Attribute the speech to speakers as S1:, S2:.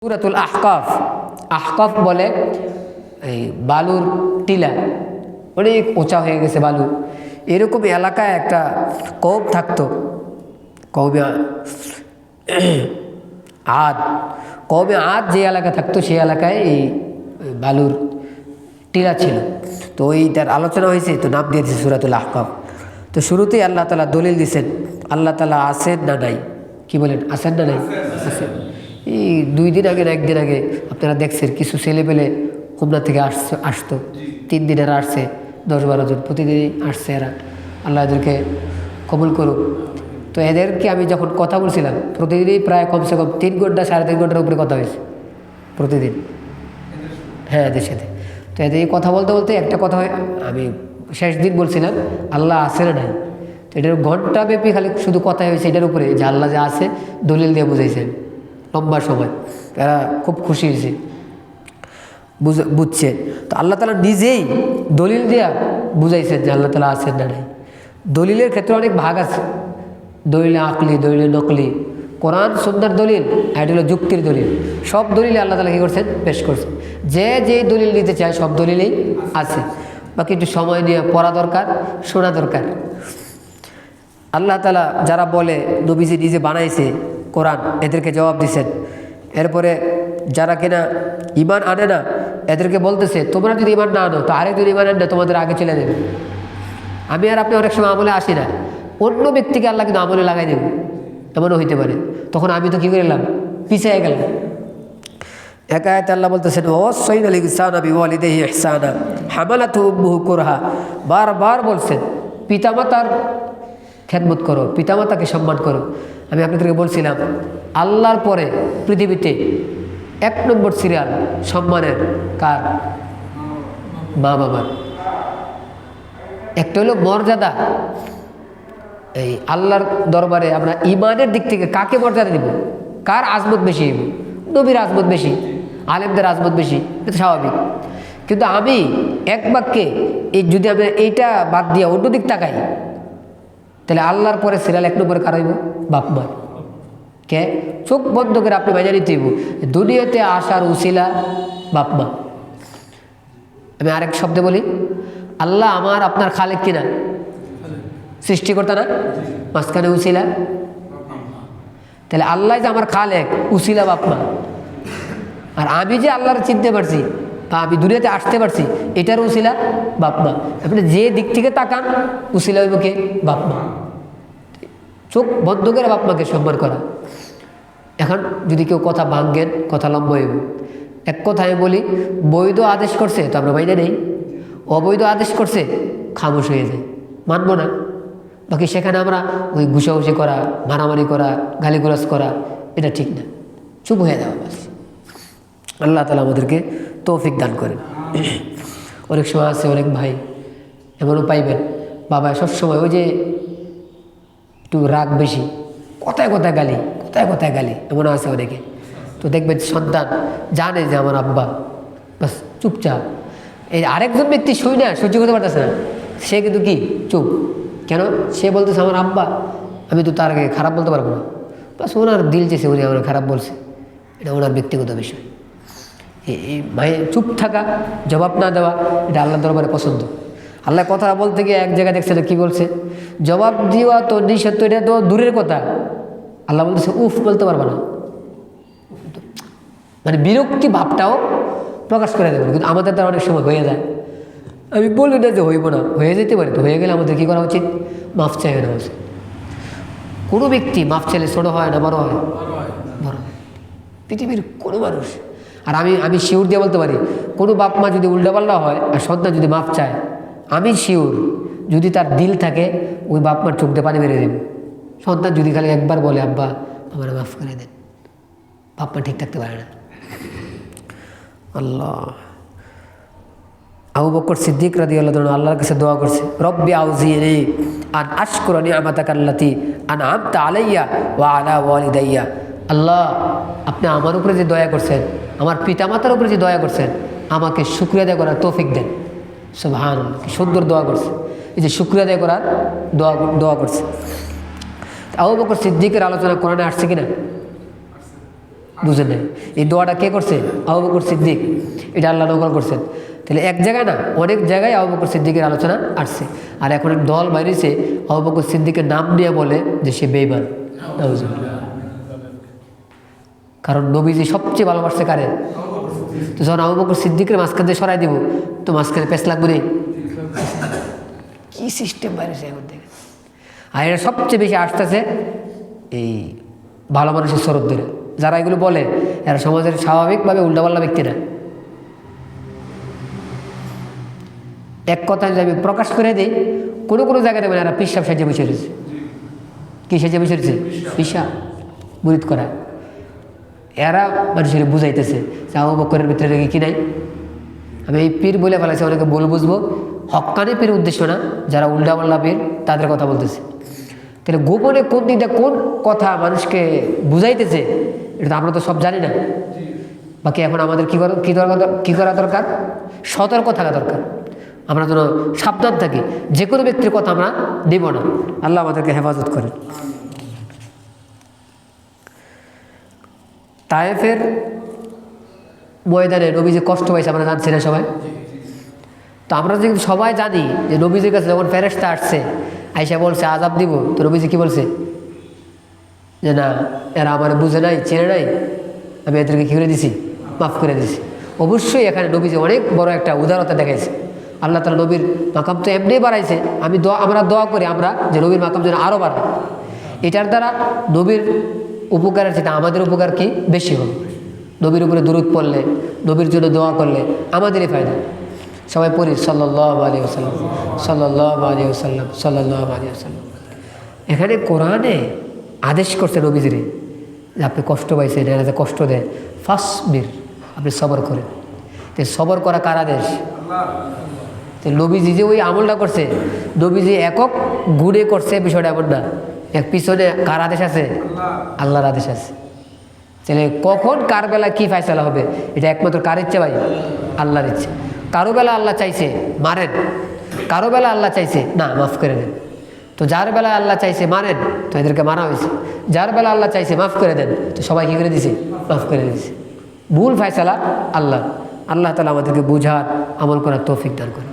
S1: সূরাতুল আহকাফ। আহকাফ বলে এই বালুর টিলা, অনেক উঁচা হয়ে গেছে বালু, এরকম এলাকায় একটা কওম থাকতো, কওমে আদ। কওমে আদ যে এলাকা থাকতো সেই এলাকায় এই বালুর টিলা ছিল। তো ওই তার আলোচনা হয়েছে, তো নাম দিয়ে দিয়েছে সূরাতুল আহকাফ। তো শুরুতেই আল্লাহ তাআলা দলিল দিয়েছেন আল্লাহ তাআলা আছেন না নাই। কি বলেন, আছেন না নাই? আছেন। এই 2 দিন আগে না 1 দিন আগে আপনারা দেখছেন কিছু ছেলেপেলে খুলনা থেকে আসতো 3 দিনের আসছে, 10-12 জন প্রতিদিনই আসছে এরা। আল্লাহ এদেরকে কবুল করুক। তো এদেরকে আমি যখন কথা বলছিলাম প্রতিদিনই প্রায় কমসে কম 3 ঘন্টা 3.5 ঘন্টার উপরে কথা হয়েছে প্রতিদিন। হ্যাঁ, এদের সাথে। তো এদের কথা বলতে বলতে একটা কথা হয়, আমি শেষ দিন বলছিলাম আল্লাহ আছে না নাই। তো এটার ঘন্টাব্যাপী খালি শুধু কথা হয়েছে এটার উপরে, যে আল্লাহ যে আছে দলিল দিয়ে বুঝাইছেন লম্বা সময়। এরা খুব খুশি হয়েছে, বুঝছে। তো আল্লাহ তাআলা নিজেই দলিল দিয়া বুঝাইছেন যে আল্লাহ তাআলা আছেন না নাই। দলিলের ক্ষেত্রে অনেক ভাগ আছে, দলিলে আকলি, দলিলে নকলি। কোরআন সুন্নাহর দলিল, এটা হলো যুক্তির দলিল। সব দলিলে আল্লাহ তাআলা কী করছেন, পেশ করছেন। যে যেই দলিল দিতে চায় সব দলিলেই আছে। বাকি একটু সময় নিয়ে পড়া দরকার, শোনা দরকার। আল্লাহ তাআলা যারা বলে নবীজি নিজে বানাইছে কোরআন, এদেরকে জবাব দিছেন। এরপরে যারা কিনা ঈমান আনে না এদেরকে বলতেছে তোমরা যদি ঈমান না আনো তো আরেকজন ঈমান আনে না, তোমাদের আগে চলে যাবে। আমি আর আপনি অনেক সময় আমলে আসি না, অন্য ব্যক্তিকে আল্লাহ কিন্তু আমলে লাগাই দেব, এমনও হইতে পারে। তখন আমি তো কী করলাম, পিছিয়ে গেলাম। এক আয়াতে আল্লাহ বলতেছেন ওয়াসাইনাল ইনসানা বিওয়ালিদাইহি ইহসানা হামালাতহু উম্মুহু কুরহা। বারবার বলছেন পিতামাতার খেদমত করো, পিতামাতাকে সম্মান করো। আমি আপনাদেরকে বলছিলাম আল্লাহর পরে পৃথিবীতে 1 নম্বর সিরিয়াল সম্মানের কার? মা বাবার। একটা হলো মর্যাদা, এই আল্লাহর দরবারে আমরা ইমানের দিক থেকে কাকে মর্যাদা দিব, কার আজমত বেশি? নবীর আজমত বেশি, আলেমদের আজমত বেশি, এটা স্বাভাবিক। কিন্তু আমি এক বাক্যে যদি আমি এইটা বাদ দিয়ে অন্য দিক তাকাই, তাহলে আল্লাহর পরে সিরিয়াল 1 নম্বরে কার হইব? বাপ মা। কে? চোখ বন্ধ করে আপনি বাইরে নিতে হইব দুনিয়াতে আসার উসিলা বাপ মা। আমি আরেক শব্দে বলি, আল্লাহ আমার আপনার খালেক কিনা? সৃষ্টিকর্তা না? মাঝখানে উসিলা। তাহলে আল্লাহ যে আমার খালেক, উসিলা বাপ মা। আর আমি যে আল্লাহর চিনতে পারছি বা আমি দুনিয়াতে আসতে পারছি, এটার উসিলা বাপ মা। আপনি যে দিক থেকে তাকান উসিলা হইব কে? বাপ মা। চোখ বন্ধ করে বাপ মাকে সম্মান করা। এখন যদি কেউ কথা ভাঙ্গেন, কথা লম্বা হইব। এক কথায় বলি, বৈধ আদেশ করছে তো আমরা মাইনে নেই, অবৈধ আদেশ করছে খামোশ হয়ে যায়, মানবো না। বাকি সেখানে আমরা ওই ঘুষাঘুষি করা, মারামারি করা, গালিগুলাজ করা, এটা ঠিক না। চুপ হয়ে যাওয়া বাস। আল্লাহ তাআলা আমাদেরকে তৌফিক দান করেন। অনেক সময় আছে অনেক ভাই এমনও পাইবেন, বাবা সবসময় ওই যে একটু রাগ বেশি, কথায় কথায় গালি, কথায় কথায় গালি, এমনও আছে অনেকে। তো দেখবেন সন্তান জানে যে আমার আব্বা, বাস চুপচাপ। এই আরেকজন ব্যক্তি শুই না, সহ্য করতে পারতেছে না, সে কিন্তু কি চুপ। কেন? সে বলতেছে আমার আব্বা, আমি তো তার আগে খারাপ বলতে পারবো না। বাস ওনার দিল চেয়েছে উনি আমার খারাপ বলছে, এটা ওনার ব্যক্তিগত বিষয়। এই ভাই চুপ থাকা, জবাব না দেওয়া, এটা আল্লাহর দরবারে পছন্দ। আল্লাহ কথা বলতে গিয়ে এক জায়গায় দেখছে কি বলছে, জবাব দেওয়া তো নিষেধ, এটা তো দূরের কথা। আল্লাহ বলতেছে উফ বলতে পারবা না, মানে বিরক্তি ভাবটাও প্রকাশ করে দেবেন। কিন্তু আমাদের দ্বারা অনেক সময় হয়ে যায়। আমি বলি না যে হইব না, হয়ে যেতে পারে। তো হয়ে গেলে আমাদের কী করা উচিত? মাফ চাই নেওয়া উচিত। কোনো ব্যক্তি মাফ চাইলে ছোটো হয় না বড় হয়? বড় হয়। পৃথিবীর কোনো মানুষ, আর আমি শিওর দিয়ে বলতে পারি, কোনো বাপ মা যদি উল্টাপাল্টা হয় আর সন্তান যদি মাফ চায়, আমি শিওর যদি তার দিল থাকে ওই বাপ মার চোখ দিয়ে পানি মেরে দেবে। সন্তান যদি খালি একবার বলে আব্বা আমার মাফ করে দেন, বাপ মা ঠিক থাকতে পারে না। আল্লাহ। আবু বকর সিদ্দিক রাদিয়াল্লাহু তাআলা আল্লাহর কাছে দোয়া করছে, রব্বি আউজিনি আন আশকুরা নি'মাতাকা আল্লাতী আন'আমতা আলাইয়া ওয়া আলা ওয়ালিদাইয়া। আল্লাহ, আপনি আমার উপরে যে দয়া করছেন, আমার পিতামাতার উপরে যে দয়া করছেন, আমাকে শুকরিয়া আদায় করার তৌফিক দেন। সুবহানাল্লাহ, কি সুন্দর দোয়া করছে। এই যে শুকরিয়া আদায় করার দোয়া করছে। আবু বকর সিদ্দিকের আলোচনা কোরআনে আসছে কিনা? বুঝেন নাই। এই দোয়াটা কে করছে? আবু বকর সিদ্দিক। এটা আল্লাহ নকল করছেন। তাহলে এক জায়গায় না, অনেক জায়গায় আবু বকর সিদ্দিকের আলোচনা আসছে। আর এখন এক দল বাইরেছে আবু বকর সিদ্দিকের নাম নিয়ে বলে যে সে বেঈমান। কারণ নবীজি সবচেয়ে ভালোবাসছে কারে? তো যখন আবু বকর সিদ্দিকের মাঝখান দিয়ে সরাই দিব, তো মাঝখানে পেছ লাগবে রে। কি সিস্টেম বাইরেছে এখন থেকে। আর এটা সবচেয়ে বেশি আসতেছে এই ভালো মানুষের স্বরূপ ধরে। যারা এগুলো বলে এরা সমাজের স্বাভাবিকভাবে উল্টাপাল্টা ব্যক্তি না। এক কথা যদি আমি প্রকাশ করে দিই, কোনো কোনো জায়গায় দেখবেন এরা পিসাব সেজে বসে রয়েছে। কি সেজে বসে রয়েছে? পিসাব মুরিদ করা। এরা মানুষের বুঝাইতেছে যে আবু বকরের ভিতরে কি নাই। আমি এই পীর বলে ফেলাইছি, অনেকে বলে বুঝবো, হক্কানি পীর উদ্দেশ্য না, যারা উল্টাপাল্টা পীর তাদের কথা বলতেছে। তাহলে গোপনে কোন দিকটা কোন কথা মানুষকে বুঝাইতেছে এটা তো আমরা তো সব জানি না। বাকি এখন আমাদের কী করা দরকার? সতর্ক থাকা দরকার। আমরা যেন সাবধান থাকি, যে কোনো ব্যক্তির কথা আমরা নেব না। আল্লাহ আমাদেরকে হেফাজত করেন। তায়েফের ময়দানে নবীজি কষ্ট পাইছে, আমরা জানছি না সবাই? তো আমরা যদি সবাই জানি যে নবীজির কাছে যখন ফেরেশতা আসছে, আইসা বলছে আযাব দিব, তো নবীজি কি বলছে? যে না, এরা আমার বুঝে নাই, চেনে নাই, আমি এদেরকে কী করে দিছি? মাফ করে দিছি। অবশ্যই এখানে নবীজি অনেক বড় একটা উদারতা দেখাইছে। আল্লাহ তাআলা নবীর মাকাম তো এমনি বাড়াইছে। আমরা দোয়া করি আমরা যে নবীর মাকাম যেন আরও বাড়ায়। এটার দ্বারা নবীর উপকারের সেটা আমাদের উপকার কি বেশি হবে। নবীর উপরে দুরূদ পড়লে, নবীর জন্য দোয়া করলে আমাদেরই ফায়দা। সবাই পড়ি সাল্লাল্লাহু আলাইহি ওয়াসাল্লাম, সাল্লাল্লাহু আলাইহি ওয়াসাল্লাম, সাল্লাল্লাহু আলাইহি ওয়াসাল্লাম। এখানে কোরআনে আদেশ করছে নবীজিরে যে আপনি কষ্ট পাইছেন, এরা যে কষ্ট দেয়, ফাসবির, আপনি সবর করেন। তো সবর করা কার আদেশ? তো নবীজি যে ওই আমলটা করছে, নবীজি একক গুণে করছে বিষয়টা এমন না। এক পিছনে কার আদেশ আছে? আল্লাহর আদেশ আছে। তাহলে কখন কার বেলা কী ফায়সালা হবে এটা একমাত্র কার ইচ্ছে ভাই? আল্লাহর ইচ্ছে। কারো বেলা আল্লাহ চাইছে মারেন, কারো বেলা আল্লাহ চাইছে না মাফ করে দেন। তো যার বেলা আল্লাহ চাইছে মারেন, তো এদেরকে মারা হয়েছে। যার বেলা আল্লাহ চাইছে মাফ করে দেন, তো সবাই কী করে দিছে? মাফ করে দিয়েছে। ভুল ফায়সালা আল্লাহ। আল্লাহ তাআলা আমাদেরকে বুঝার আমল করার তৌফিক দান করে।